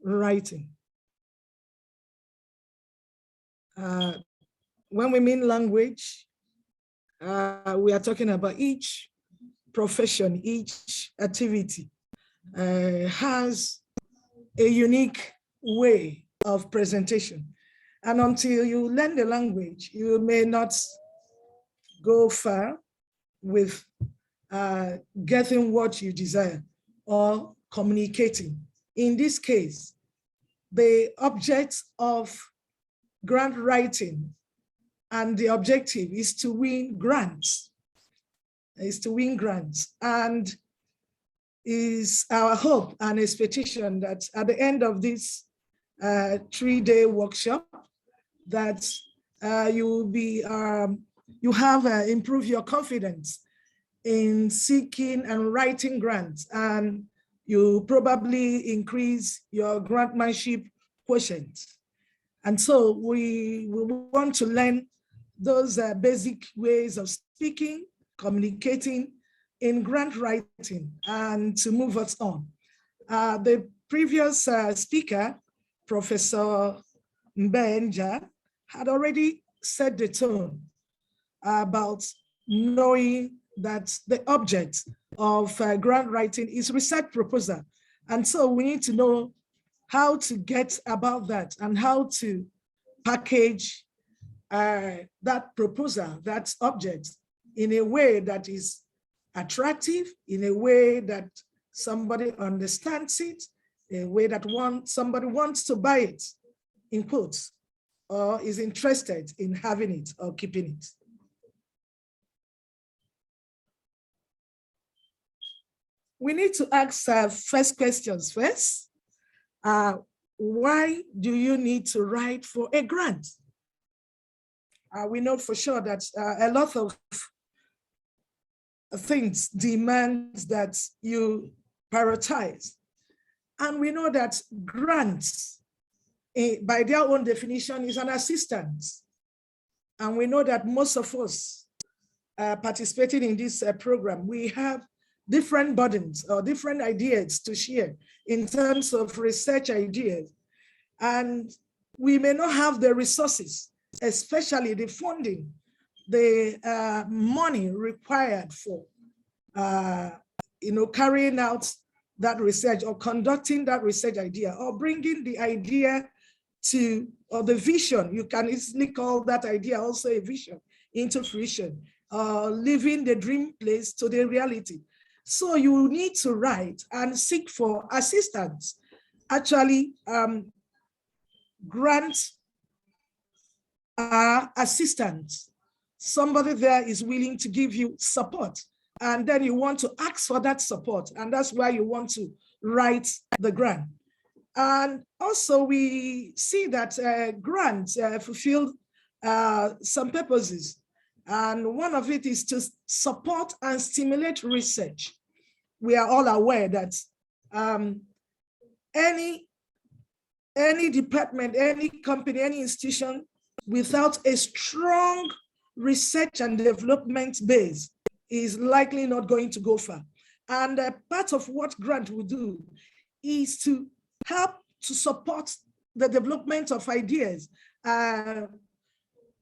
writing. When we mean language, we are talking about each profession, each activity has a unique way of presentation. And until you learn the language, you may not go far with getting what you desire or communicating. In this case, the object of grant writing and the objective is to win grants, and is our hope and expectation that at the end of this 3-day workshop that you will be, you have improved your confidence in seeking and writing grants, and you probably increase your grantmanship quotient. And so we want to learn those basic ways of speaking, communicating in grant writing, and to move us on. The previous speaker, Professor Mbenja, had already set the tone about knowing that the object of grant writing is research proposal. And so we need to know how to get about that and how to package that proposal, that object, in a way that is attractive, in a way that somebody understands it, a way that somebody wants to buy it, in quotes, or is interested in having it or keeping it. We need to ask first questions first. Why do you need to write for a grant? We know for sure that a lot of things demand that you prioritize. And we know that grants, by their own definition, is an assistance. And we know that most of us participating in this program, we have different burdens or different ideas to share in terms of research ideas. And we may not have the resources, especially the funding, the money required for carrying out that research or conducting that research idea or bringing the idea to, or the vision, you can easily call that idea also a vision, into fruition, living the dream place to the reality. So you need to write and seek for assistance. Actually, grants are assistance. Somebody there is willing to give you support, and then you want to ask for that support, and that's why you want to write the grant. And also we see that grants fulfill some purposes. And one of it is to support and stimulate research. We are all aware that any department, any company, any institution without a strong research and development base is likely not going to go far. And part of what grant will do is to help to support the development of ideas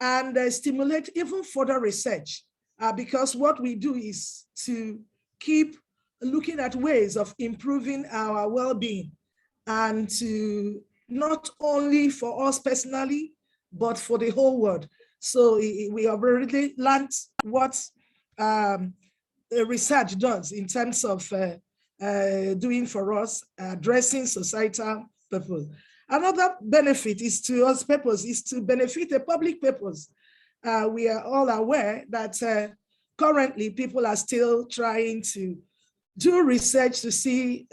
and stimulate even further research, because what we do is to keep looking at ways of improving our well-being, and to not only for us personally, but for the whole world. So we have already learned what research does in terms of doing for us, addressing societal purpose. Another benefit is to us purpose is to benefit a public purpose. We are all aware that currently people are still trying to do research to see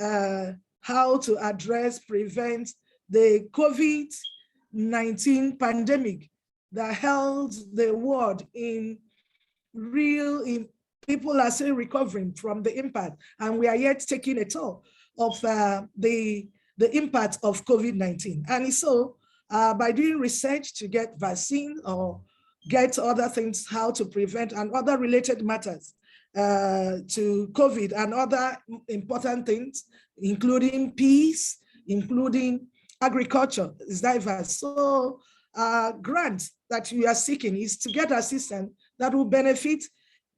how to address, prevent the COVID-19 pandemic that held the world in people are still recovering from the impact, and we are yet taking a toll of the impact of COVID-19. And so by doing research to get vaccine or get other things, how to prevent and other related matters to COVID and other important things, including peace, including agriculture is diverse. So grants that we are seeking is to get assistance that will benefit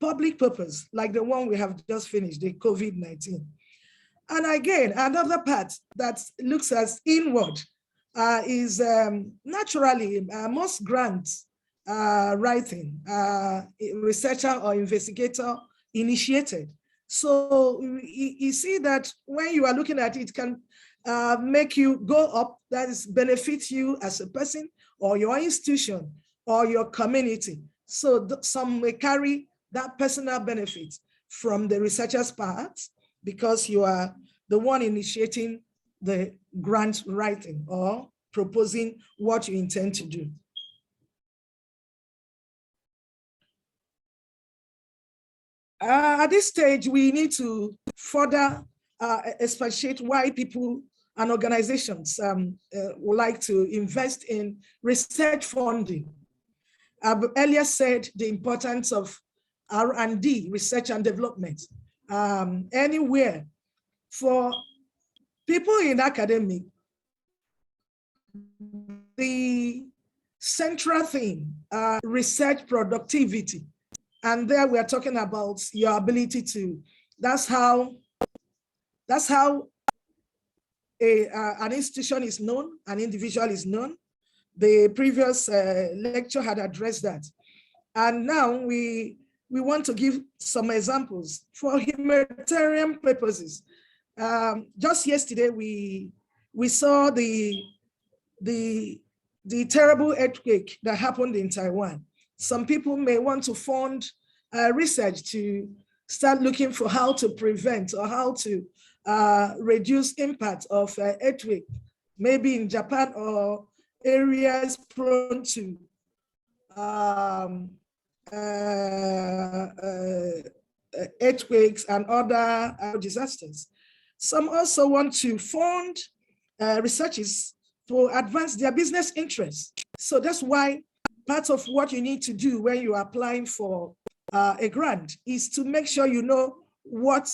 public purpose, like the one we have just finished, the COVID-19. And again, another part that looks as inward is naturally most grants writing, researcher or investigator initiated. So you see that when you are looking at it, can make you go up, that is benefit you as a person or your institution or your community. So some may carry that personal benefit from the researcher's part because you are the one initiating the grant writing or proposing what you intend to do. At this stage, we need to further expatiate why people and organizations would like to invest in research funding. I've earlier said the importance of R&D, research and development, anywhere. For people in academic, the central theme, research productivity. And there we are talking about your ability to, that's how an institution is known, an individual is known. The previous lecture had addressed that. And now we want to give some examples for humanitarian purposes. Just yesterday, we saw the terrible earthquake that happened in Taiwan. Some people may want to fund research to start looking for how to prevent or how to reduce impact of earthquake, maybe in Japan or areas prone to earthquakes and other disasters. Some also want to fund researches to advance their business interests. So that's why part of what you need to do when you are applying for a grant is to make sure you know what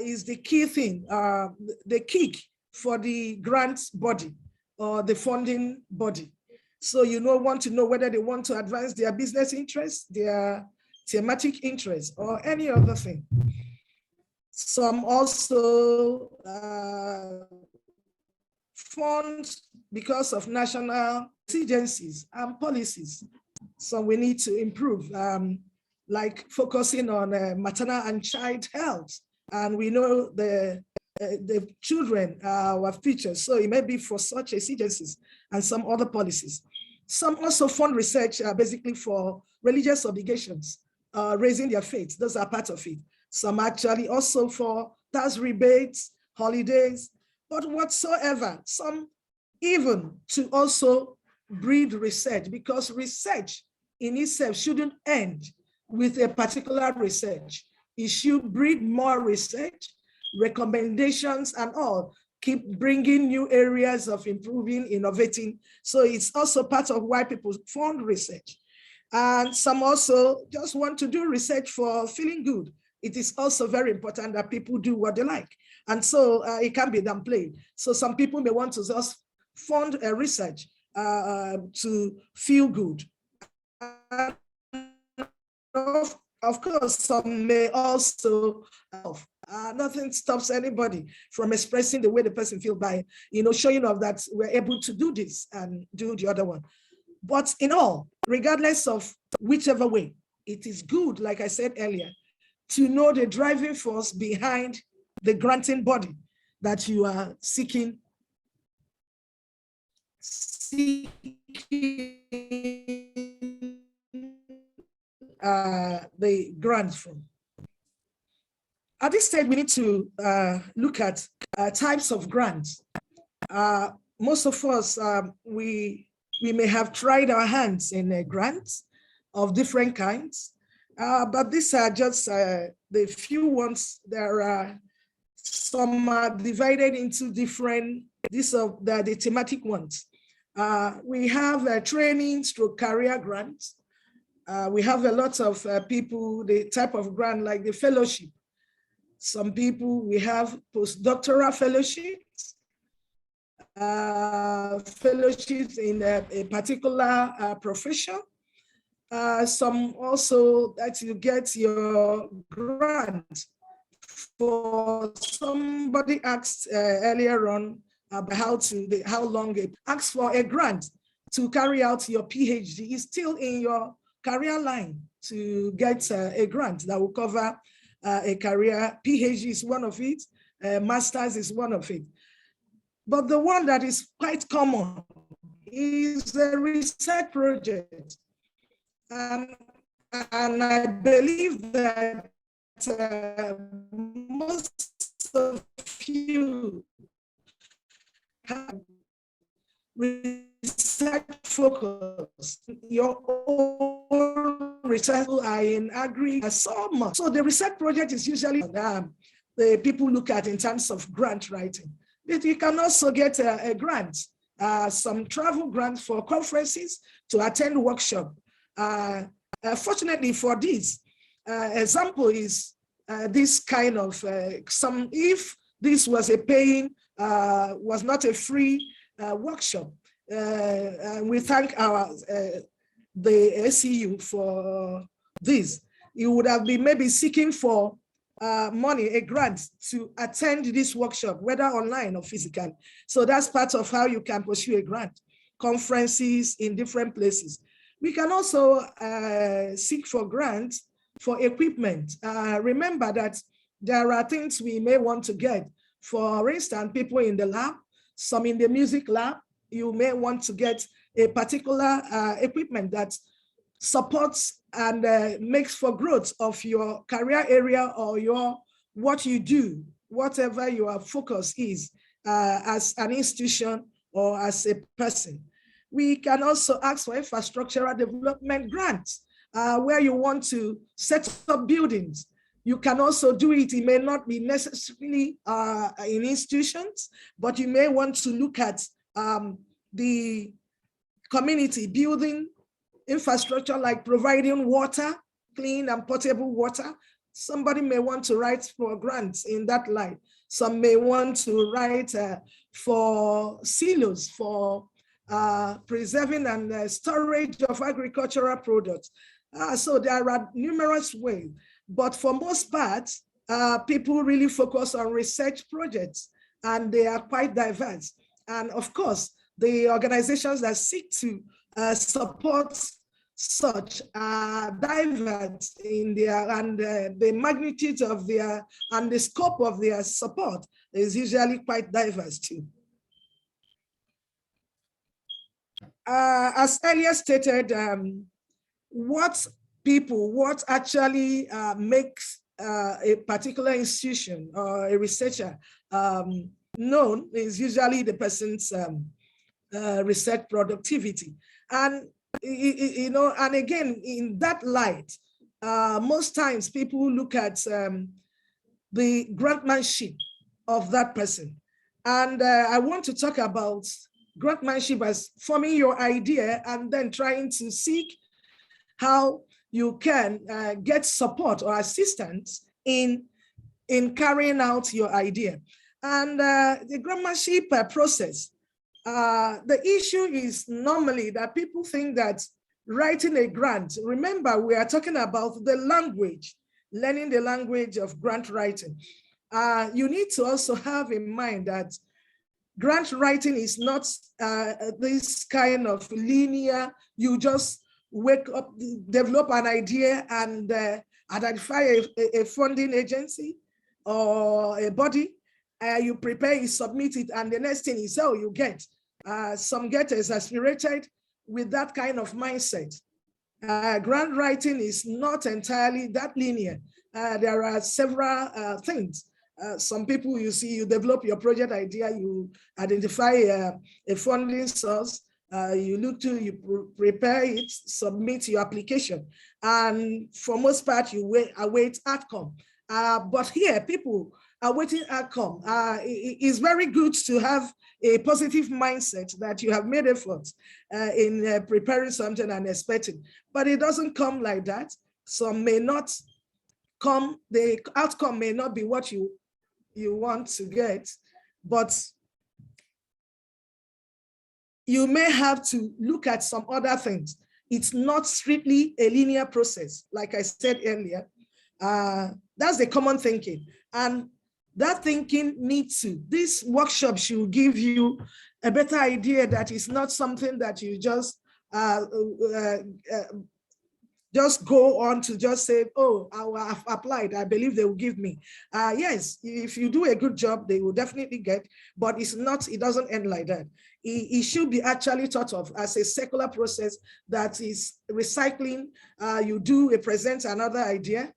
is the key thing, the kick for the grant body or the funding body. So you want to know whether they want to advance their business interests, their thematic interests, or any other thing. Some also fund because of national agencies and policies. So we need to improve, like focusing on maternal and child health. And we know the children are our future. So it may be for such agencies and some other policies. Some also fund research basically for religious obligations, raising their faith. Those are part of it. Some actually also for tax rebates, holidays, but whatsoever. Some even to also breed research, because research in itself shouldn't end with a particular research. It should breed more research, recommendations and all, keep bringing new areas of improving, innovating. So it's also part of why people fund research. And some also just want to do research for feeling good. It is also very important that people do what they like. And so it can be downplayed. So some people may want to just fund a research to feel good. Of course, some may also help. Nothing stops anybody from expressing the way the person feels by, showing off that we're able to do this and do the other one. But in all, regardless of whichever way, it is good, like I said earlier, to know the driving force behind the granting body that you are seeking the grants from. At this stage, we need to look at types of grants. Most of us, we may have tried our hands in grants of different kinds, but these are just the few ones. There are some divided into different, these are the thematic ones. We have training stroke career grants. We have a lot of people, the type of grant like the fellowship. Some people, we have postdoctoral fellowships. fellowships in a particular profession. Some also that you get your grant. For somebody asked earlier on about how long it asks for a grant to carry out your PhD is still in your career line to get a grant that will cover a career. PhD is one of it, master's is one of it. But the one that is quite common is a research project. And I believe that most of you have research focus. Your own research are in agri so much. So the research project is usually the people look at in terms of grant writing. But you can also get a grant, some travel grants for conferences to attend workshop. Fortunately for this, example is this kind of if this was a paying, was not a free workshop. We thank the ACU for this. You would have been maybe seeking for money, a grant to attend this workshop, whether online or physical. So that's part of how you can pursue a grant. Conferences in different places. We can also seek for grants for equipment. Remember that there are things we may want to get. For instance, people in the lab, some in the music lab, you may want to get a particular equipment that supports and makes for growth of your career area or what you do, whatever your focus is as an institution or as a person. We can also ask for infrastructural development grants where you want to set up buildings. You can also do it. It may not be necessarily in institutions, but you may want to look at the community building infrastructure, like providing water, clean and potable water. Somebody may want to write for grants in that line. Some may want to write for silos, for preserving and storage of agricultural products. So there are numerous ways, but for most parts, people really focus on research projects, and they are quite diverse. And of course, the organizations that seek to support such diverse in their, and the magnitude of their, and the scope of their support is usually quite diverse too. As earlier stated, what actually makes a particular institution or a researcher known is usually the person's research productivity. And and again, in that light, most times people look at the grantmanship of that person. And I want to talk about grantmanship as forming your idea and then trying to seek how you can get support or assistance in carrying out your idea. And the grantmanship process, the issue is normally that people think that writing a grant, remember we are talking about the language, learning the language of grant writing. You need to also have in mind that grant writing is not this kind of linear, you just wake up, develop an idea and identify a funding agency or a body, you prepare, you submit it, and the next thing is, oh, you get. Some get exasperated with that kind of mindset. Grant writing is not entirely that linear. There are several things. Some people, you see, you develop your project idea, you identify a funding source, you prepare it, submit your application. And for most part, you await outcome. But here, people are waiting outcome. It is very good to have a positive mindset that you have made efforts in preparing something and expecting, but it doesn't come like that. Some may not come, the outcome may not be what you want to get, but you may have to look at some other things. It's not strictly a linear process, like I said earlier. That's the common thinking. And that thinking needs to, this workshop should give you a better idea that it's not something that you just go on to just say, oh, I have applied, I believe they will give me. Yes, if you do a good job, they will definitely get, but it's not, it doesn't end like that. It should be actually thought of as a circular process that is recycling. You do present another idea.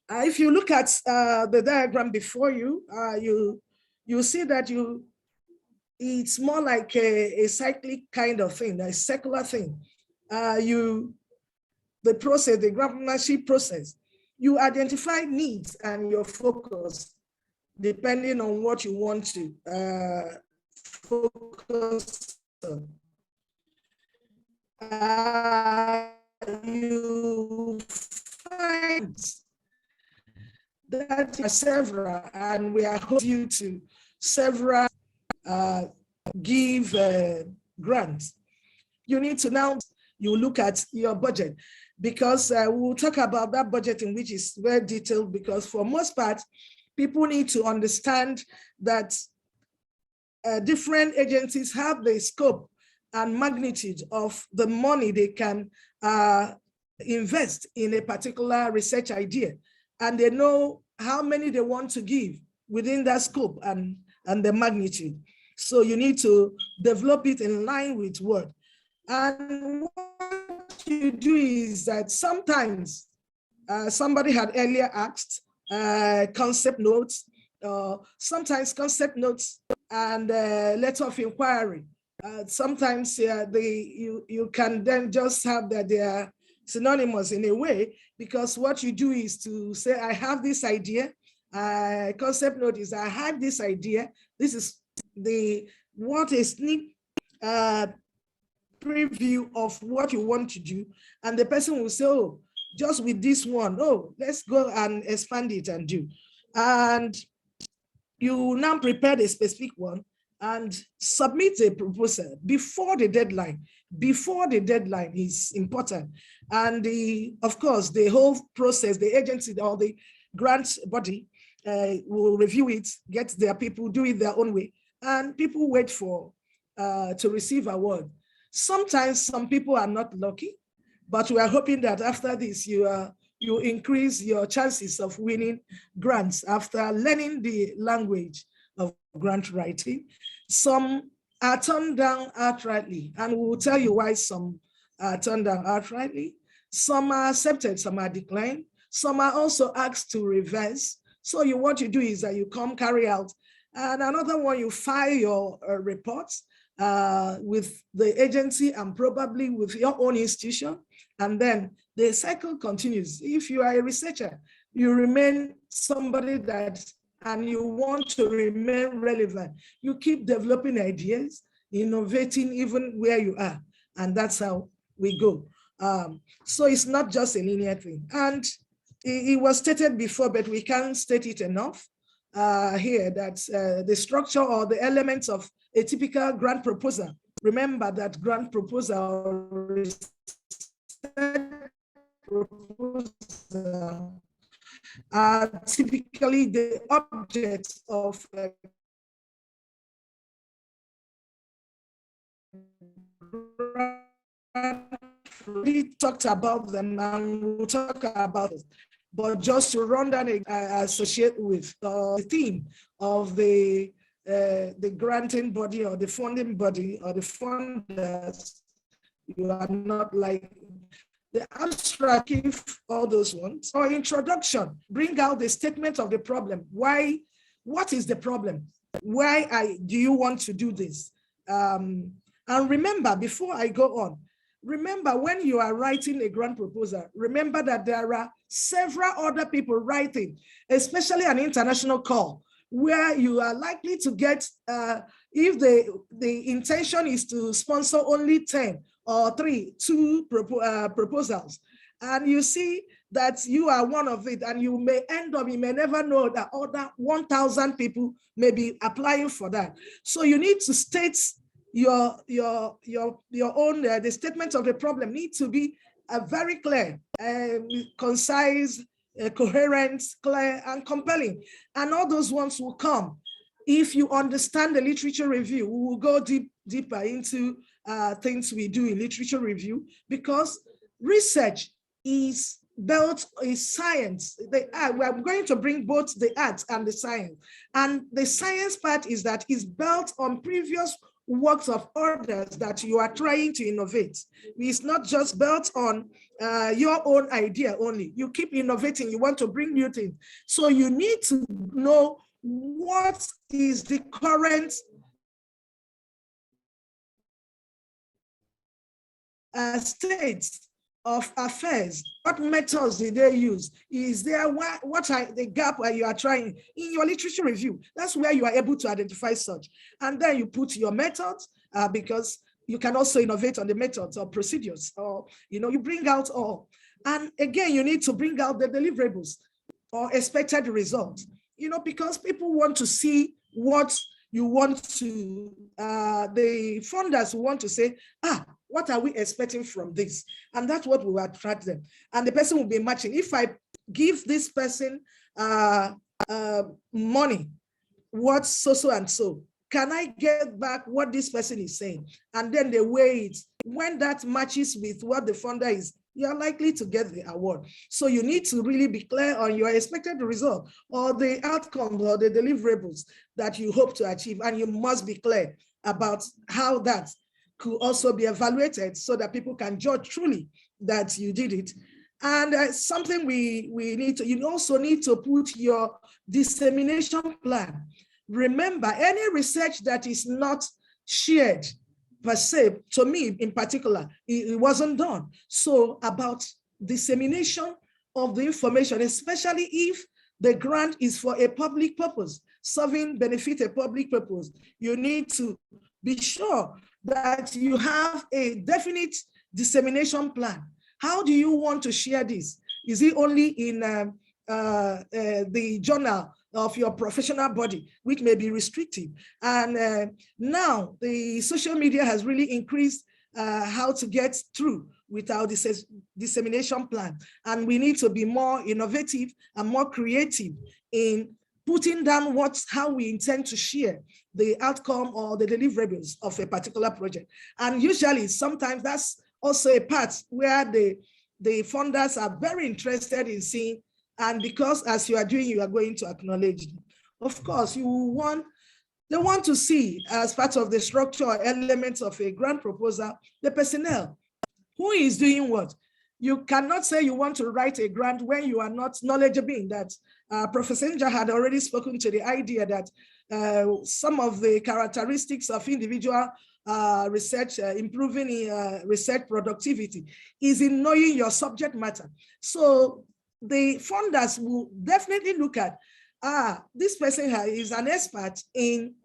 If you look at the diagram before you, you see that it's more like a cyclic kind of thing, a circular thing. The process, the grantmanship process, you identify needs and your focus depending on what you want to focus on. You find that there are several, and we are hoping you to several give grants. You need to now, you look at your budget, because we'll talk about that budgeting, which is very detailed, because for most part, people need to understand that different agencies have the scope and magnitude of the money they can invest in a particular research idea. And they know how many they want to give within that scope and the magnitude. So you need to develop it in line with what. And what you do is that sometimes somebody had earlier asked concept notes, sometimes concept notes and letter of inquiry. Sometimes you can then just have that they are synonymous in a way, because what you do is to say, I have this idea. Concept note is, I have this idea. This is what a sneak preview of what you want to do. And the person will say, oh, just with this one, oh, let's go and expand it and do. And you now prepare a specific one and submit a proposal before the deadline. Before the deadline is important. And of course, the whole process, the agency or the grant body will review it, get their people, do it their own way. And people wait for to receive award. Sometimes some people are not lucky, but we are hoping that after this, you increase your chances of winning grants after learning the language of grant writing. Some are turned down outrightly, and we will tell you why some are turned down outrightly. Some are accepted, some are declined. Some are also asked to revise. So what you do is that you come carry out. And another one, you file your reports with the agency and probably with your own institution. And then the cycle continues. If you are a researcher, you remain somebody that, and you want to remain relevant, you keep developing ideas, innovating even where you are. And that's how we go. So it's not just a linear thing. And it was stated before, but we can't state it enough here, that the structure or the elements of a typical grant proposal. Remember that grant proposal are typically the objects of we talked about them and we'll talk about it. But just to run down, associate with the theme of the granting body or the funding body or the funders, you are not like the abstract, all those ones. Or introduction, bring out the statement of the problem. Why? What is the problem? Why do you want to do this? And remember, before I go on, remember when you are writing a grant proposal, remember that there are several other people writing, especially an international call, where you are likely to get, if the intention is to sponsor only 10 or 2 proposals, and you see that you are one of it, and you may end up, you may never know that other 1,000 people may be applying for that. So you need to state your own, the statement of the problem need to be very clear, concise, coherent, clear, and compelling. And all those ones will come. If you understand the literature review, we will go deeper into things we do in literature review, because research is built is science. We are going to bring both the art and the science. And the science part is that is built on previous works of others that you are trying to innovate. It's not just built on your own idea only. You keep innovating, you want to bring new things. So you need to know what is the current state of affairs. What methods did they use? Is there what are the gap where you are trying in your literature review? That's where you are able to identify such. And then you put your methods, because you can also innovate on the methods or procedures, or you bring out all. And again, you need to bring out the deliverables or expected results, because people want to see what you want to, the funders want to say, what are we expecting from this? And that's what will attract them. And the person will be matching. If I give this person money, what so and so, can I get back what this person is saying? And then they weigh it. When that matches with what the funder is, you're likely to get the award. So you need to really be clear on your expected result or the outcomes or the deliverables that you hope to achieve. And you must be clear about how that could also be evaluated so that people can judge truly that you did it. And something we need to, you also need to put your dissemination plan. Remember, any research that is not shared per se, to me in particular, it wasn't done. So about dissemination of the information, especially if the grant is for a public purpose, benefit a public purpose, you need to be sure that you have a definite dissemination plan. How do you want to share this? Is it only in the journal of your professional body, which may be restrictive? And now the social media has really increased how to get through with our dissemination plan. And we need to be more innovative and more creative in putting down how we intend to share the outcome or the deliverables of a particular project. And usually, sometimes that's also a part where the funders are very interested in seeing, and because as you are doing, you are going to acknowledge them. Of course, they want to see as part of the structure or elements of a grant proposal, the personnel, who is doing what. You cannot say you want to write a grant when you are not knowledgeable in that. Professor Nja had already spoken to the idea that some of the characteristics of individual research, improving research productivity, is in knowing your subject matter. So the funders will definitely look at, this person is an expert in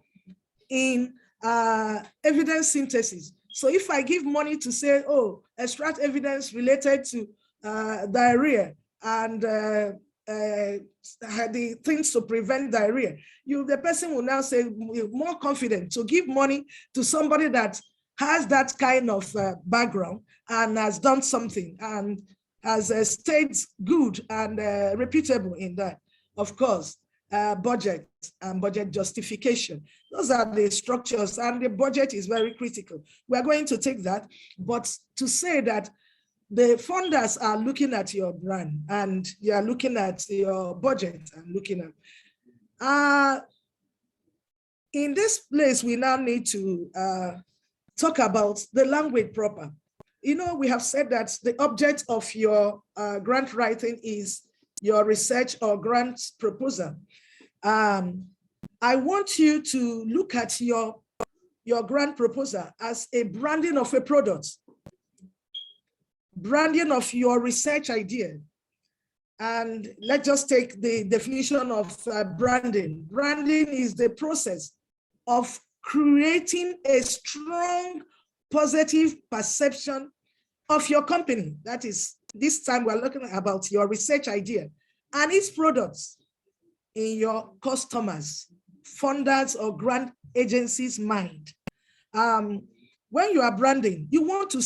evidence synthesis. So if I give money to say, extract evidence related to diarrhea and the things to prevent diarrhea, the person will now say, more confident to give money to somebody that has that kind of background and has done something and has stayed good and reputable in that. Of course, budget and budget justification. Those are the structures, and the budget is very critical. We're going to take that, but to say that the funders are looking at your brand and you are looking at your budget and looking at, in this place, we now need to talk about the language proper. We have said that the object of your grant writing is your research or grant proposal. I want you to look at your grant proposal as a branding of a product, branding of your research idea. And let's just take the definition of branding. Branding is the process of creating a strong positive perception of your company. That is this time we're looking about your research idea and its products in your customers, funders, or grant agencies' mind. When you are branding, you want to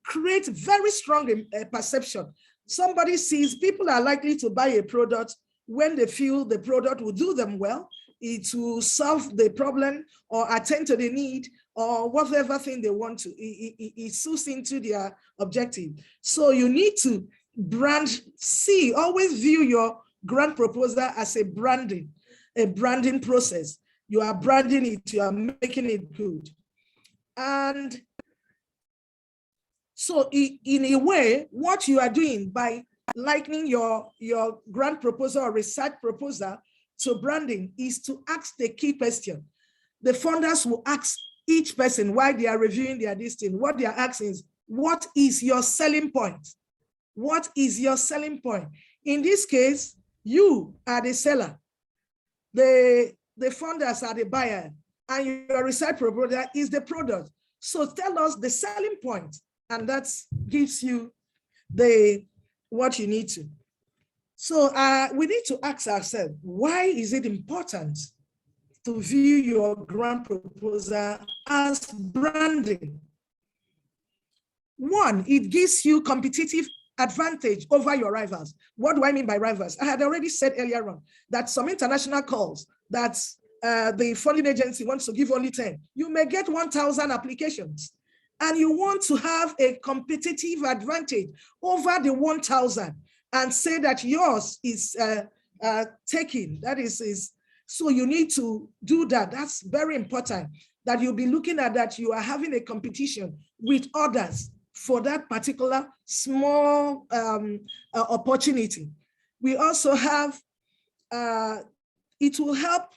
create very strong perception. Somebody sees people are likely to buy a product when they feel the product will do them well, it will solve the problem or attend to the need or whatever thing they want to. It suits into their objective. So you need to always view your grant proposal as a branding process. You are branding it, you are making it good. And so in a way, what you are doing by likening your grant proposal or research proposal to branding is to ask the key question. The funders will ask each person while they are reviewing their listing, what they are asking is, what is your selling point? What is your selling point? In this case, you are the seller, the funders are the buyer, and your research proposal is the product. So tell us the selling point, and that gives you what you need to. So we need to ask ourselves, why is it important to view your grant proposal as branding? One, it gives you competitive advantage over your rivals. What do I mean by rivals? I had already said earlier on that some international calls that the funding agency wants to give only 10. You may get 1,000 applications, and you want to have a competitive advantage over the 1,000 and say that yours is taken. That is, so you need to do that. That's very important, that you'll be looking at that you are having a competition with others for that particular small opportunity. We also have, it will help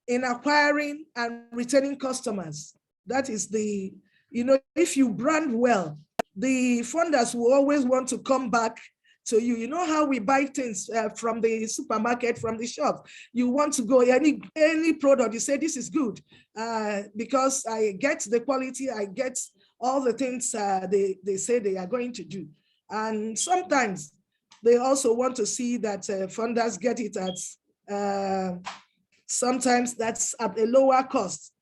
in acquiring and retaining customers. That is if you brand well, the funders will always want to come back to you. You know how we buy things from the supermarket, from the shop. You want to go, any product, you say, this is good because I get the quality, I get all the things they say they are going to do. And sometimes they also want to see that funders get it at, sometimes that's at a lower cost,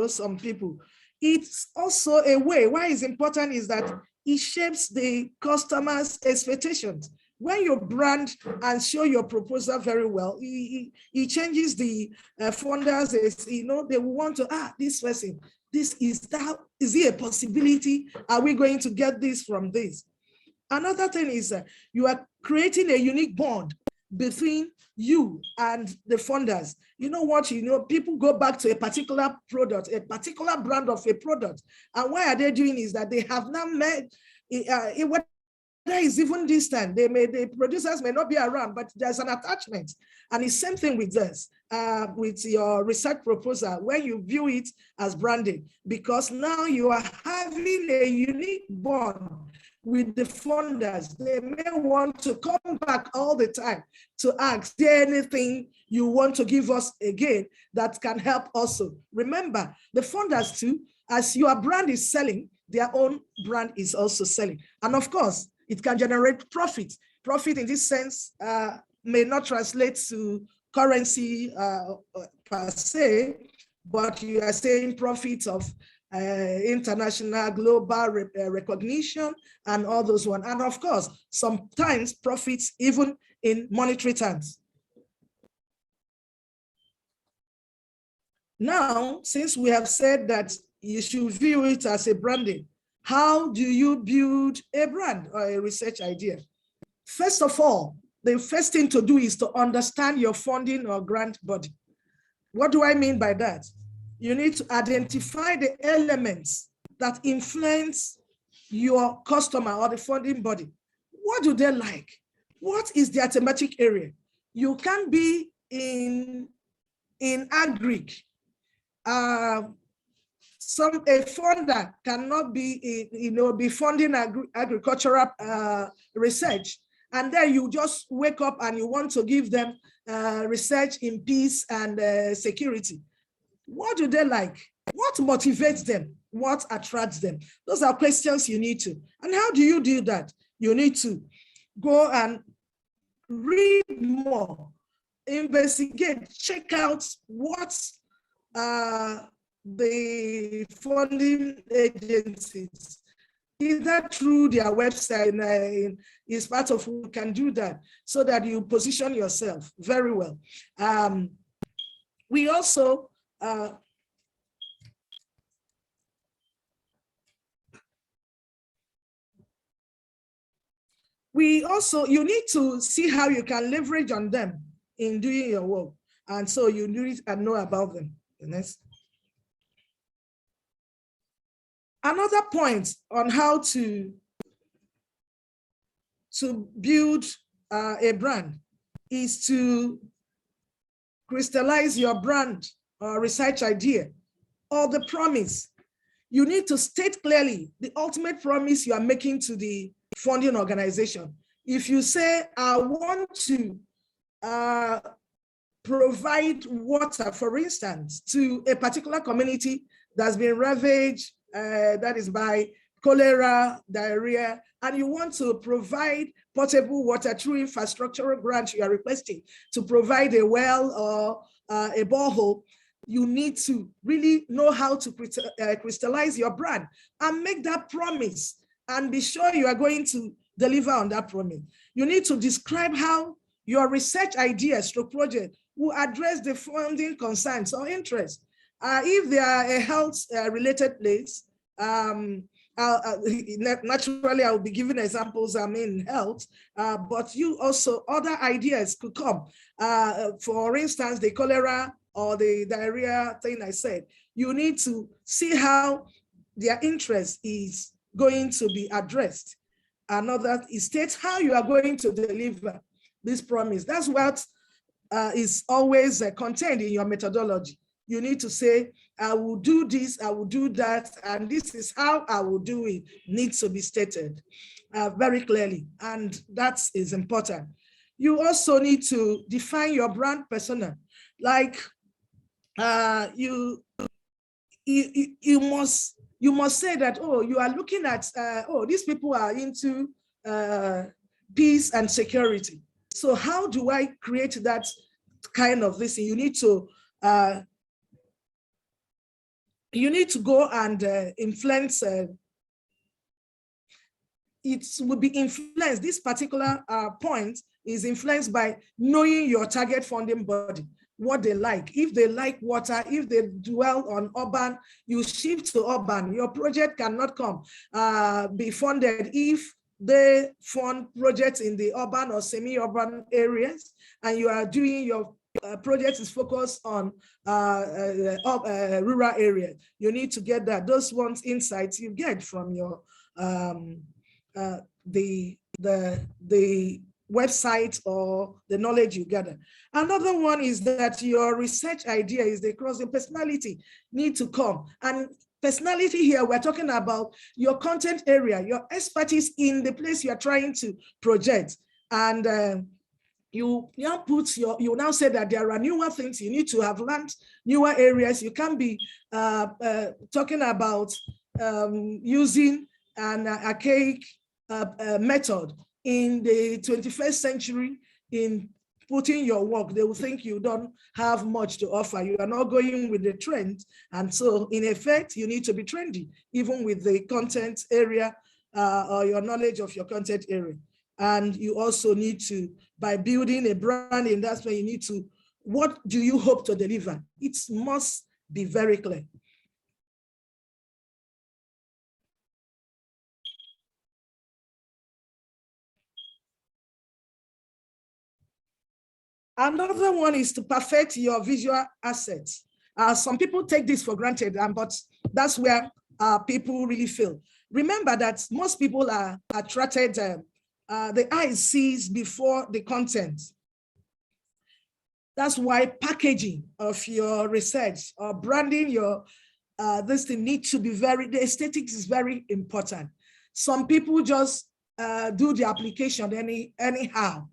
some people. It's also a way, why it's important is that it shapes the customer's expectations. When you brand and show your proposal very well, it changes the funders, they will want to, this person, is it a possibility? Are we going to get this from this? Another thing is you are creating a unique bond between you and the funders. You know what, people go back to a particular product, a particular brand of a product. And why are they doing is that they have now met, whether it's even distant, the producers may not be around, but there's an attachment. And it's same thing with this, with your research proposal, when you view it as branding, because now you are having a unique bond with the funders. They may want to come back all the time to ask, is there anything you want to give us again that can help also? Remember, the funders too, as your brand is selling, their own brand is also selling. And of course, it can generate profit. Profit in this sense may not translate to currency per se, but you are saying profits of international, global recognition and all those ones. And of course, sometimes profits even in monetary terms. Now, since we have said that you should view it as a branding, how do you build a brand or a research idea? First of all, the first thing to do is to understand your funding or grant body. What do I mean by that? You need to identify the elements that influence your customer or the funding body. What do they like? What is their thematic area? You can be in agric. A funder cannot be, be funding agricultural research, and then you just wake up and you want to give them research in peace and security. What do they like? What motivates them? What attracts them? Those are questions you need to. And how do you do that? You need to go and read more, investigate, check out what the funding agencies, either through their website, is part of who can do that, so that you position yourself very well. We also you need to see how you can leverage on them in doing your work. And so you need to know about them. The next. Another point on how to build a brand is to crystallize your brand or research idea or the promise. You need to state clearly the ultimate promise you are making to the funding organization. If you say, I want to provide water, for instance, to a particular community that's been ravaged, that is by cholera, diarrhea, and you want to provide potable water through infrastructural grants you are requesting to provide a well or a borehole, you need to really know how to crystallize your brand and make that promise and be sure you are going to deliver on that promise. You need to describe how your research idea stroke project will address the funding concerns or interests. If they are a health related place, naturally I will be giving examples in health, but you also, other ideas could come. For instance, the cholera or the diarrhea thing I said, you need to see how their interest is going to be addressed. Another states how you are going to deliver this promise. That's what is always contained in your methodology. You need to say, I will do this, I will do that, and this is how I will do it, needs to be stated very clearly, and that is important. You also need to define your brand persona. Like you must say that, oh, you are looking at, oh, these people are into peace and security. So how do I create that kind of this? You need to go and influence. It will be influenced. This particular point is influenced by knowing your target funding body, what they like. If they like water, if they dwell on urban, you shift to urban. Your project cannot be funded if they fund projects in the urban or semi-urban areas, and you are doing your project is focused on rural areas. You need to get that. Those ones insights you get from your the website or the knowledge you gather. Another one is that your research idea is the crossing personality need to come. And personality here, we're talking about your content area, your expertise in the place you're trying to project. And you now say that there are newer things you need to have learned, newer areas. You can't be talking about using an archaic method in the 21st century in putting your work. They will think you don't have much to offer. You are not going with the trend. And so in effect, you need to be trendy, even with the content area or your knowledge of your content area. And you also need to, by building a brand, and that's where you need to, what do you hope to deliver? It must be very clear. Another one is to perfect your visual assets. Some people take this for granted, but that's where people really fail. Remember that most people are attracted, the eye sees before the content. That's why packaging of your research or branding your this thing needs to be the aesthetics is very important. Some people just do the application anyhow.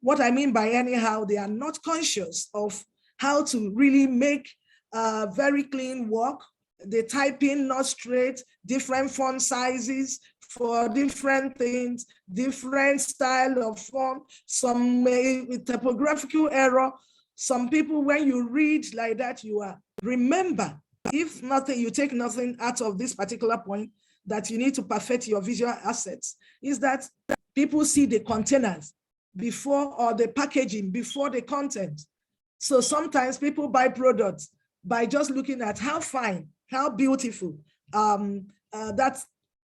What I mean by anyhow, they are not conscious of how to really make very clean work, the typing not straight, different font sizes for different things, different style of font, some with typographical error. Some people, when you read like that, you are, remember, if nothing, you take nothing out of this particular point, that you need to perfect your visual assets, is that people see the containers before, or the packaging before the content. So sometimes people buy products by just looking at how fine, how beautiful that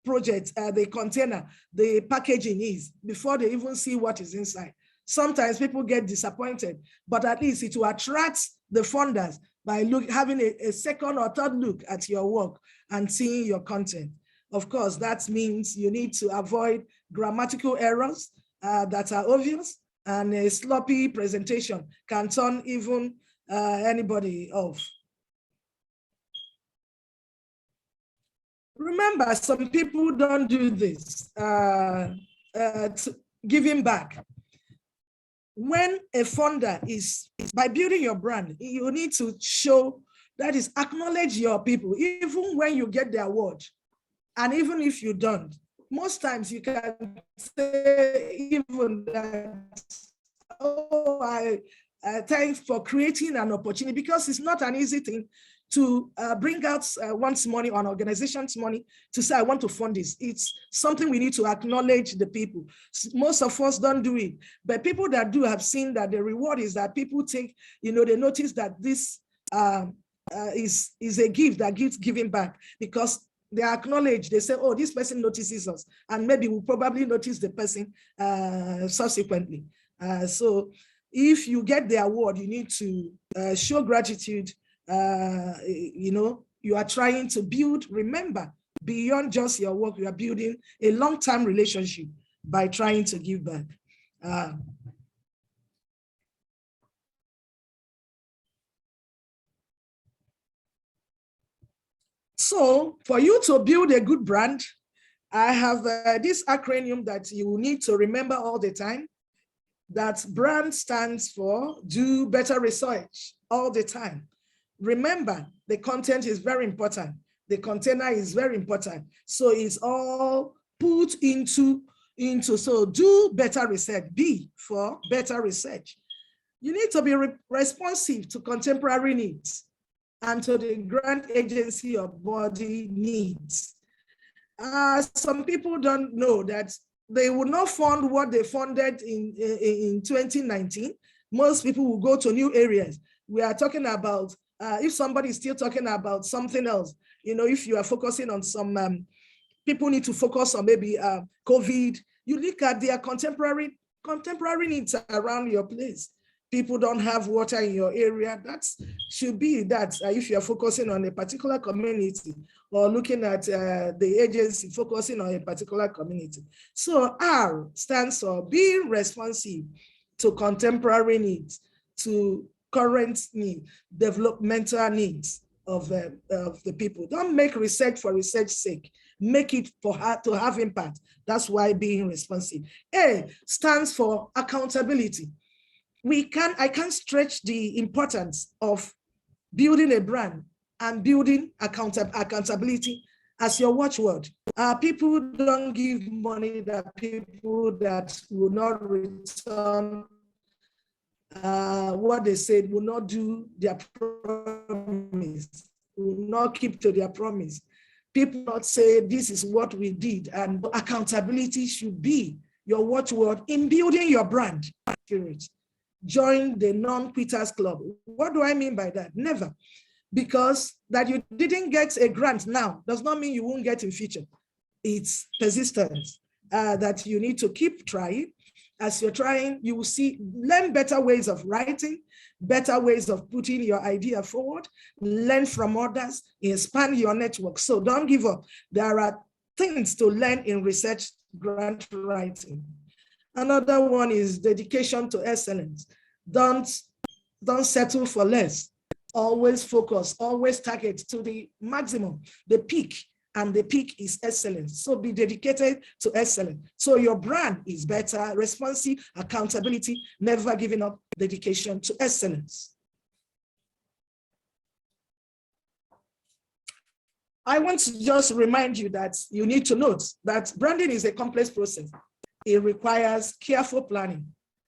project, the container, the packaging is, before they even see what is inside. Sometimes people get disappointed, but at least it will attract the funders by having a second or third look at your work and seeing your content. Of course, that means you need to avoid grammatical errors that are obvious, and a sloppy presentation can turn even anybody off. Remember, some people don't do this, giving back. When a funder is, by building your brand, you need to show, that is, acknowledge your people, even when you get the award. And even if you don't, most times you can say even that, oh, thanks for creating an opportunity, because it's not an easy thing to bring out one's money, or an organization's money, to say, I want to fund this. It's something we need to acknowledge the people. Most of us don't do it, but people that do have seen that the reward is that people take, they notice that this is a gift that gives giving back, because they acknowledge, they say, oh, this person notices us, and maybe we'll probably notice the person subsequently. So if you get the award, you need to show gratitude. You are trying to build, remember, beyond just your work, you are building a long-term relationship by trying to give back. So for you to build a good brand, I have this acronym that you need to remember all the time. That brand stands for do better research all the time. Remember, the content is very important. The container is very important. So it's all put into, so do better research, B for better research. You need to be responsive to contemporary needs and to the grant agency or body needs. Some people don't know that they will not fund what they funded in 2019. Most people will go to new areas. We are talking about, if somebody is still talking about something else, if you are focusing on some, people need to focus on maybe COVID, you look at their contemporary needs around your place. People don't have water in your area. That should be that if you're focusing on a particular community, or looking at the agency focusing on a particular community. So R stands for being responsive to contemporary needs, to current needs, developmental needs of the people. Don't make research for research's sake. Make it to have impact. That's why being responsive. A stands for accountability. I can't stretch the importance of building a brand and building accountability as your watchword. People don't give money that people that will not return what they said, will not do their promise, will not keep to their promise. People not say this is what we did, and accountability should be your watchword in building your brand. Join the non-quitters club. What do I mean by that? Never. Because that you didn't get a grant now does not mean you won't get in future. It's persistence that you need to keep trying. As you're trying, you will learn better ways of writing, better ways of putting your idea forward, learn from others, expand your network. So don't give up. There are things to learn in research grant writing. Another one is dedication to excellence. Don't settle for less. Always focus, always target to the maximum, the peak, and the peak is excellence. So be dedicated to excellence. So your brand is better, responsive, accountability, never giving up, dedication to excellence. I want to just remind you that you need to note that branding is a complex process. It requires careful planning.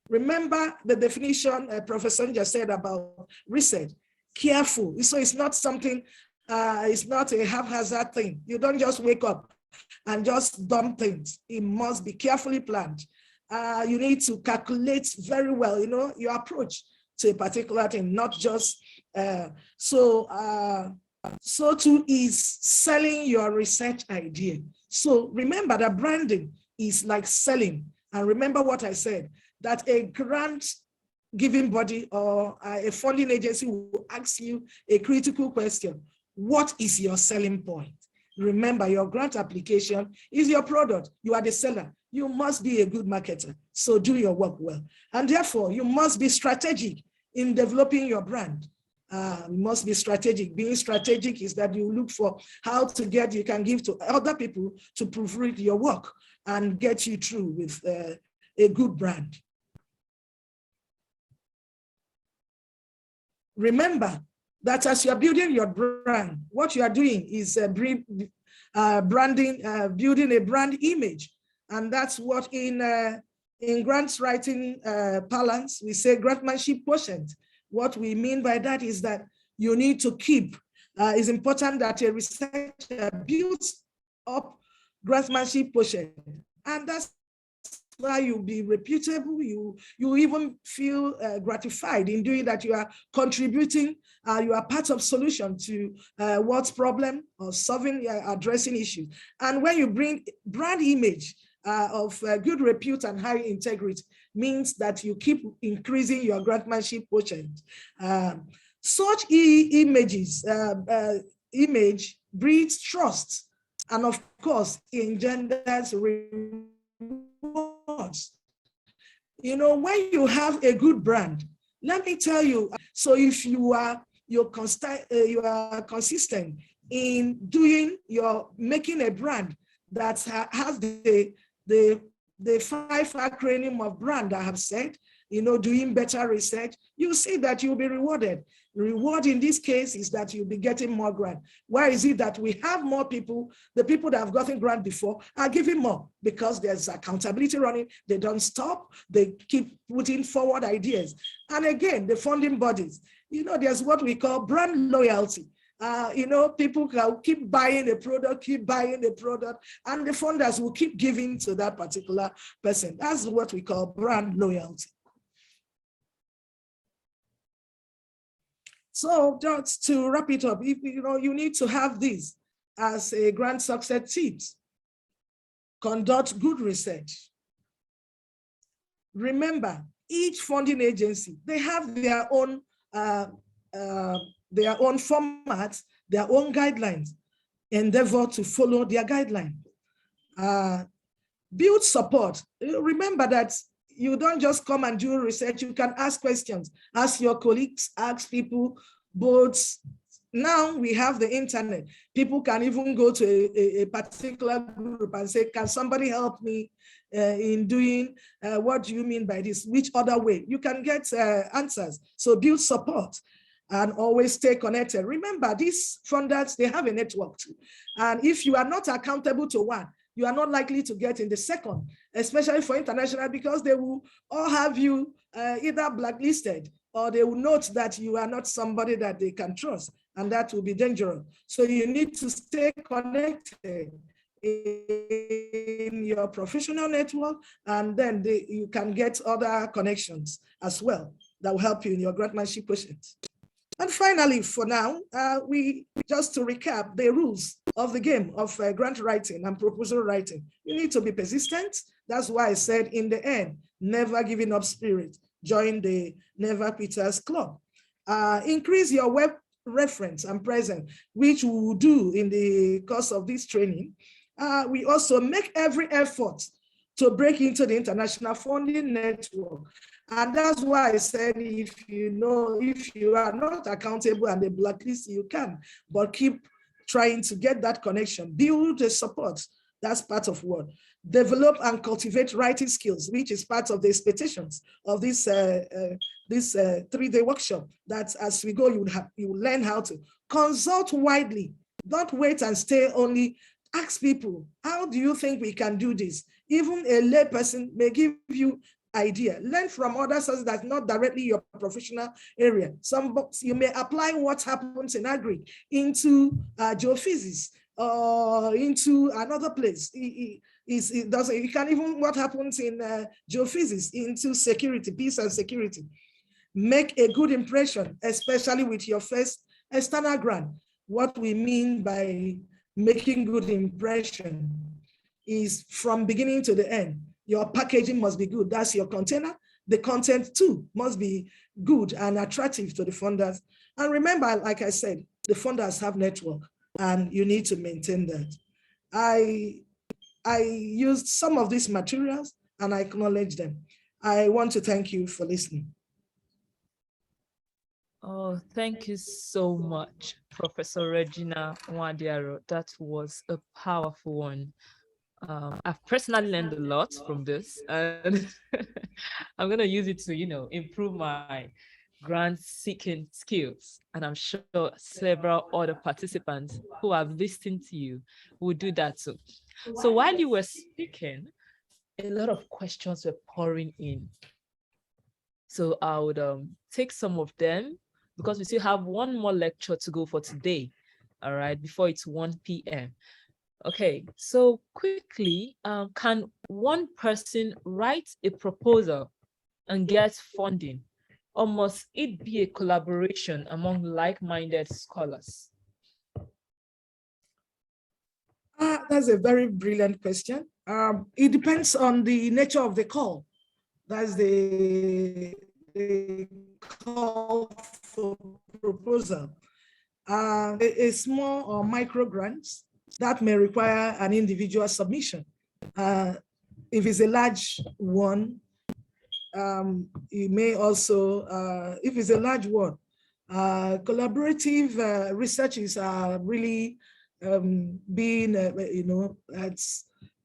Remember the definition Professor just said about research, careful. So it's not something, it's not a haphazard thing. You don't just wake up and just dump things. It must be carefully planned. You need to calculate very well, your approach to a particular thing, not just, so too is selling your research idea. So remember that branding is like selling. And remember what I said, that a grant giving body or a funding agency will ask you a critical question. What is your selling point? Remember, your grant application is your product. You are the seller. You must be a good marketer. So do your work well. And therefore, you must be strategic in developing your brand. You must be strategic. Being strategic is that you look for how to get, you can give to other people to proofread your work and get you through with a good brand. Remember that as you're building your brand, what you are doing is branding, building a brand image. And that's what in grants writing parlance, we say grantmanship quotient. What we mean by that is that you need to keep, it's important that a researcher builds up grantmanship quotient. And that's why you'll be reputable, you even feel gratified in doing that. You are contributing, you are part of solution to what's problem or solving, addressing issues. And when you bring brand image of good repute and high integrity, means that you keep increasing your grantmanship quotient. Such image breeds trust, and of course engenders rewards. When you have a good brand, let me tell you, so if you are consistent in making a brand that has the 5 acronym of brand I have said, doing better research, you see that you'll be rewarded. Reward in this case is that you'll be getting more grant. Why is it that we have more people, the people that have gotten grant before are giving more? Because there's accountability running, they don't stop, they keep putting forward ideas. And again, the funding bodies, there's what we call brand loyalty. People can keep buying the product, and the funders will keep giving to that particular person. That's what we call brand loyalty. So just to wrap it up, you need to have this as a grant success tips. Conduct good research. Remember, each funding agency, they have their own formats, their own guidelines. Endeavor to follow their guidelines. Build support. Remember that you don't just come and do research, you can ask questions, ask your colleagues, ask people, both. Now we have the internet. People can even go to a particular group and say, can somebody help me in doing, what do you mean by this? Which other way? You can get answers. So build support and always stay connected. Remember, these funders, they have a network too. And if you are not accountable to one, you are not likely to get in the second, especially for international, because they will all have you either blacklisted or they will note that you are not somebody that they can trust, and that will be dangerous. So you need to stay connected in your professional network, and then you can get other connections as well that will help you in your grantmanship quotient. And finally, for now, just to recap the rules of the game of grant writing and proposal writing. You need to be persistent. That's why I said in the end, never giving up spirit. Join the Never Quitters Club. Increase your web reference and presence, which we will do in the course of this training. We also make every effort to break into the international funding network. And that's why I said, if you are not accountable and they blacklist, you can, but keep trying to get that connection, build the support. That's part of what. Develop and cultivate writing skills, which is part of the expectations of this 3-day workshop. That as we go, you will learn how to consult widely Don't wait and stay only. Ask people, how do you think we can do this? Even a lay person may give you idea. Learn from other sources that's not directly your professional area. Some books you may apply what happens in agri into geophysics or into another place. It doesn't. You can even what happens in geophysics into security, peace and security. Make a good impression, especially with your first external grant. What we mean by making good impression is from beginning to the end. Your packaging must be good. That's your container. The content too must be good and attractive to the funders. And remember, like I said, the funders have network and you need to maintain that. I used some of these materials and I acknowledge them. I want to thank you for listening. Oh, thank you so much, Professor Regina Nwadiaro. That was a powerful one. I've personally learned a lot from this, and I'm going to use it to, improve my grant seeking skills. And I'm sure several other participants who have listened to you will do that too. So while you were speaking, a lot of questions were pouring in. So I would take some of them because we still have one more lecture to go for today, all right, before it's 1 p.m. Okay, so quickly, can one person write a proposal and get funding, or must it be a collaboration among like-minded scholars? That's a very brilliant question. It depends on the nature of the call. That's the call for proposal. A small or micro grants that may require an individual submission. If it's a large one, it may also, if it's a large one, collaborative researches are really being,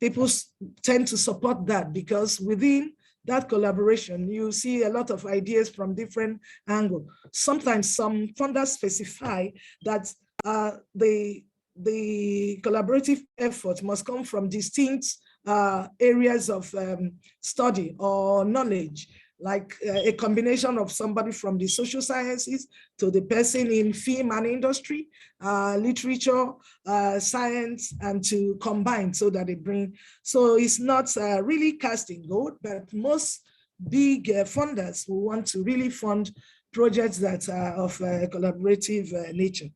people tend to support that because within that collaboration, you see a lot of ideas from different angles. Sometimes some funders specify that the collaborative effort must come from distinct areas of study or knowledge, like a combination of somebody from the social sciences to the person in film and industry, literature, science, and to combine so that they bring. So it's not really casting gold, but most big funders who want to really fund projects that are of collaborative nature.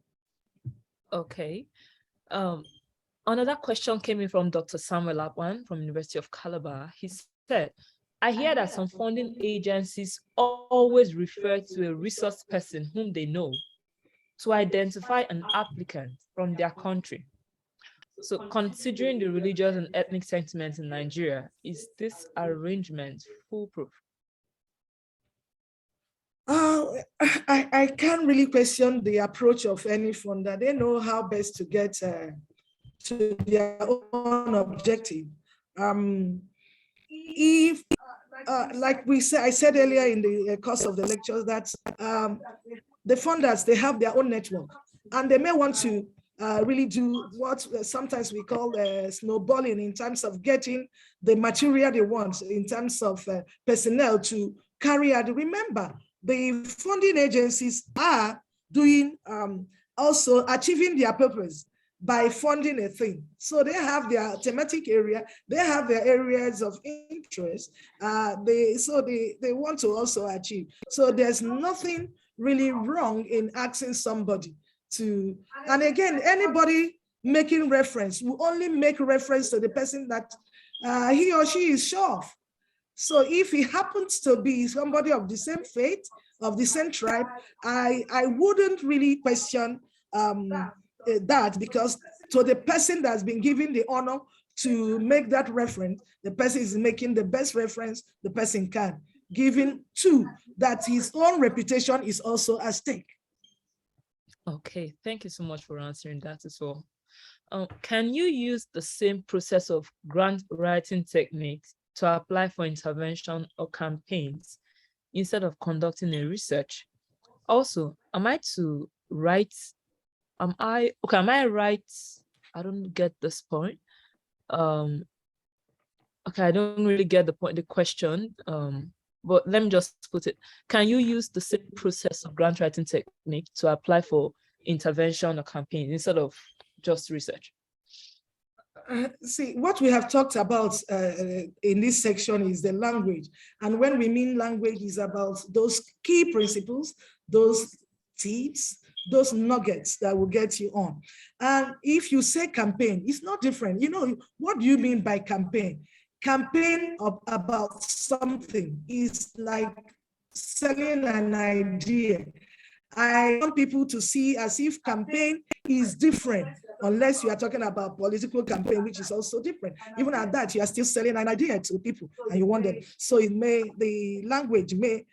Okay. Another question came in from Dr. Samuel Apwan from University of Calabar. He said, I hear that some funding agencies always refer to a resource person whom they know to identify an applicant from their country. So considering the religious and ethnic sentiments in Nigeria, is this arrangement foolproof? I can't really question the approach of any funder. They know how best to get to their own objective. If, like I said earlier in the course of the lecture, that the funders, they have their own network and they may want to really do what sometimes we call snowballing in terms of getting the material they want in terms of personnel to carry out. Remember, the funding agencies are doing also achieving their purpose by funding a thing. So they have their thematic area, they have their areas of interest, they want to also achieve. So there's nothing really wrong in asking somebody to, and again, anybody making reference will only make reference to the person that he or she is sure of. So if he happens to be somebody of the same faith, of the same tribe, I wouldn't really question that, because to the person that's been given the honor to make that reference, the person is making the best reference the person can, given to that his own reputation is also at stake. Okay, thank you so much for answering that as well. Can you use the same process of grant writing techniques to apply for intervention or campaigns instead of conducting a research? Also, am I to write Am I right? I don't get this point. Okay, I don't really get the question. But let me just put it. Can you use the same process of grant writing technique to apply for intervention or campaign instead of just research? See, what we have talked about in this section is the language. And when we mean language, is about those key principles, those seeds, those nuggets that will get you on. And if you say campaign, it's not different. You know, what do you mean by campaign? Campaign about something is like selling an idea. I want people to see as if campaign is different, unless you are talking about political campaign, which is also different. Even at that, you are still selling an idea to people and you want them. So the language may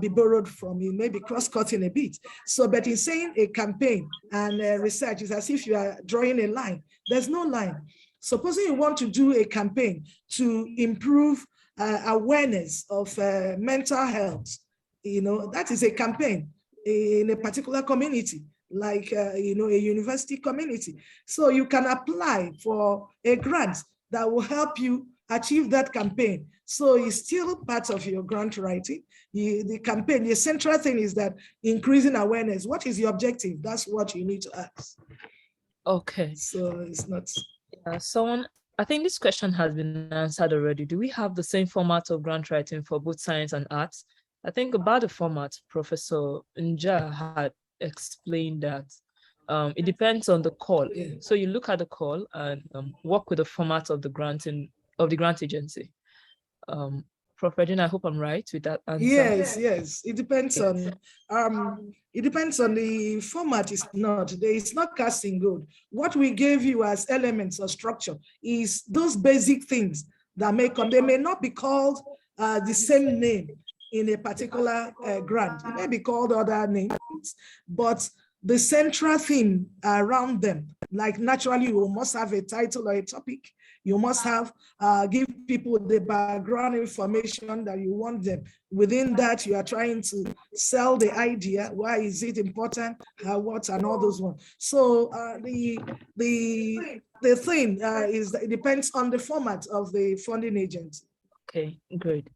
be borrowed from, it may be cross-cutting a bit. So, but in saying a campaign and research is as if you are drawing a line. There's no line. Supposing you want to do a campaign to improve awareness of mental health, you know, that is a campaign in a particular community, like you know, a university community. So you can apply for a grant that will help you achieve that campaign. So it's still part of your grant writing. The campaign, the central thing is that increasing awareness. What is your objective? That's what you need to ask. Okay. So it's not. I think this question has been answered already. Do we have the same format of grant writing for both science and arts? I think about the format, Professor Nja had explained that it depends on the call. Yeah. So you look at the call and work with the format of the grant agency. Prof. Regina, I hope I'm right with that answer. Yes. It depends on the format. It's not casting gold. What we gave you as elements or structure is those basic things that may come. They may not be called the same name in a particular grant. It may be called other names, but the central theme around them, like naturally you must have a title or a topic. You must have, give people the background information that you want them. Within that, you are trying to sell the idea. Why is it important? What, and all those ones. So the thing is that it depends on the format of the funding agency. Okay, great.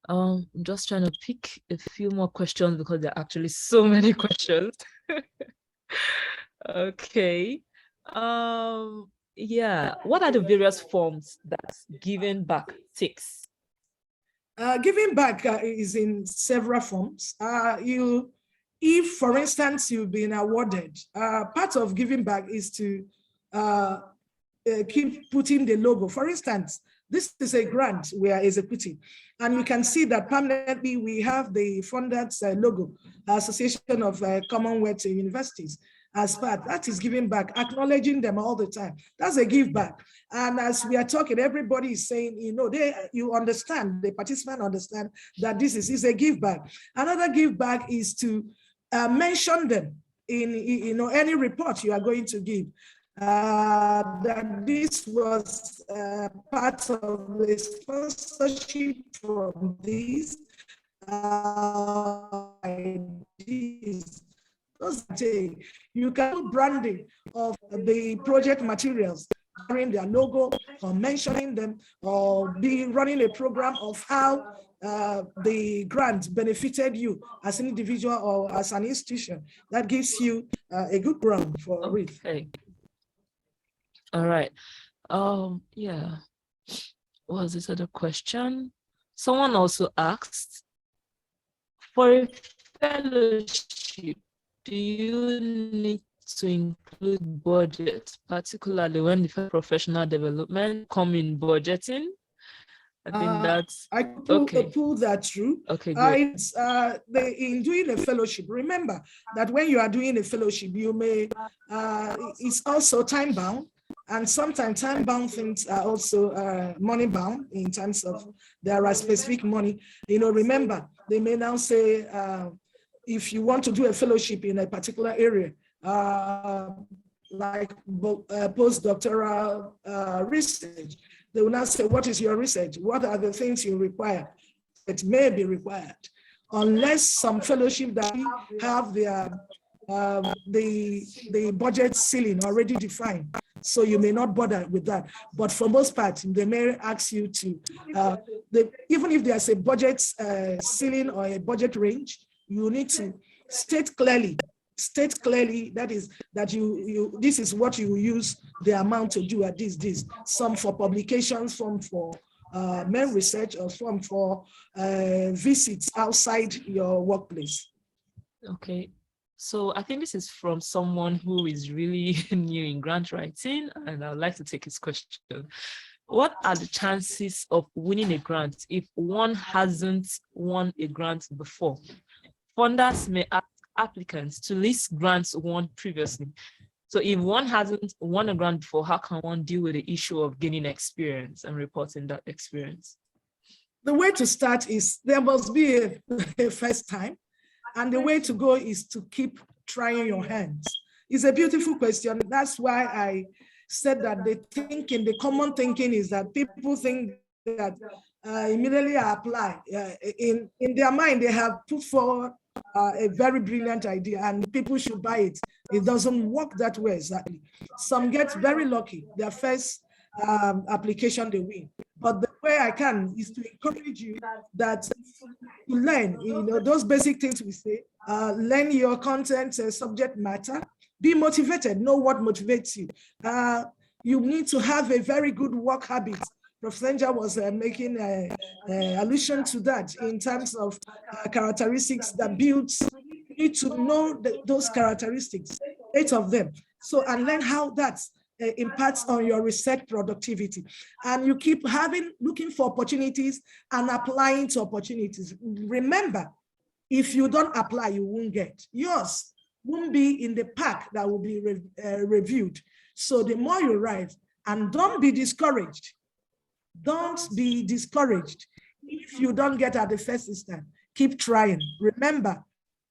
I'm just trying to pick a few more questions because there are actually so many questions. Okay. Yeah, what are the various forms that giving back takes? Giving back is in several forms. If, for instance, you've been awarded, part of giving back is to keep putting the logo. For instance, this is a grant we are executing, and you can see that permanently we have the funders logo, Association of Commonwealth Universities, as part. That is giving back, acknowledging them all the time. That's a give back. And as we are talking, everybody is saying, you know, you understand, the participant understand that this is a give back. Another give back is to mention them in, you know, any report you are going to give. That this was part of the sponsorship from these ideas. You can do branding of the project materials, carrying their logo or mentioning them, or be running a program of how the grant benefited you as an individual or as an institution. That gives you a good ground for it. Okay. All right. Yeah. What was this other question? Someone also asked, for a fellowship, do you need to include budget, particularly when the professional development come in budgeting? I think that's I pull that through. Okay, great. In doing a fellowship, remember that when you are doing a fellowship, you may it's also time bound, and sometimes time bound things are also money bound in terms of there are specific money. You know, remember they may now say if you want to do a fellowship in a particular area, like postdoctoral research. They will now say, what is your research? What are the things you require? It may be required. Unless some fellowship that have their the budget ceiling already defined. So you may not bother with that. But for most part, they may ask you to, even if there's a budget ceiling or a budget range, you need to state clearly that is that you this is what you use the amount to do at this. Some for publications, some for main research, or some for visits outside your workplace. Okay. So I think this is from someone who is really new in grant writing, and I would like to take his question. What are the chances of winning a grant if one hasn't won a grant before? Funders may ask applicants to list grants won previously. So if one hasn't won a grant before, how can one deal with the issue of gaining experience and reporting that experience? The way to start is there must be a first time. And the way to go is to keep trying your hands. It's a beautiful question. That's why I said that the common thinking is that people think that immediately apply. In their mind, they have put forward a very brilliant idea and people should buy it. It doesn't work that way exactly. Some get very lucky. Their first application, they win. But the way I can is to encourage you that you learn, those basic things we say, learn your content, subject matter, be motivated, know what motivates you. You need to have a very good work habit. Professor Senja was making an allusion to that in terms of characteristics that builds. You need to know those characteristics, 8 of them. So, and learn how that impacts on your research productivity. And you keep looking for opportunities and applying to opportunities. Remember, if you don't apply, you won't get. Yours won't be in the pack that will be reviewed. So the more you write, and don't be discouraged. Don't be discouraged if you don't get at the first instance. Keep trying. Remember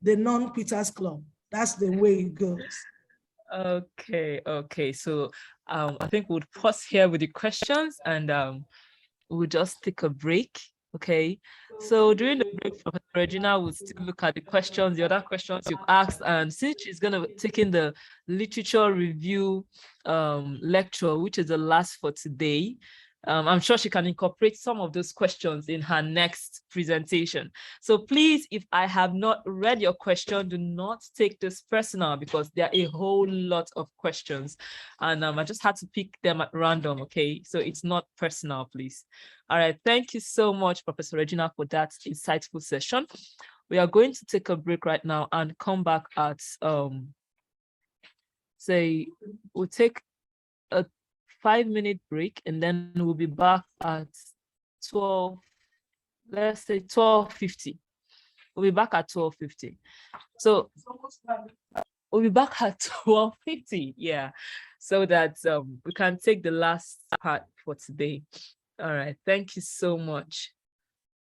the non-quitters club. That's the way it goes. Okay. So I think we'll pause here with the questions and we'll just take a break. Okay. So during the break, Professor Regina will still look at the questions, the other questions you've asked, and since she's going to take in the literature review lecture, which is the last for today, I'm sure she can incorporate some of those questions in her next presentation. So please, if I have not read your question, do not take this personal because there are a whole lot of questions. And I just had to pick them at random, okay? So it's not personal, please. All right, thank you so much, Professor Regina, for that insightful session. We are going to take a break right now and come back at, we'll take a 5-minute break and then we'll be back at 12, let's say 12:50. We'll be back at 12:50. So we'll be back at 12:50, yeah, so that we can take the last part for today. All right, thank you so much.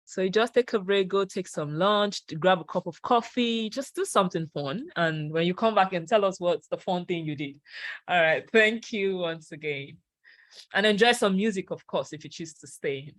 So you just take a break, go take some lunch, grab a cup of coffee, just do something fun. And when you come back and tell us what's the fun thing you did. All right, thank you once again. And enjoy some music, of course, if you choose to stay.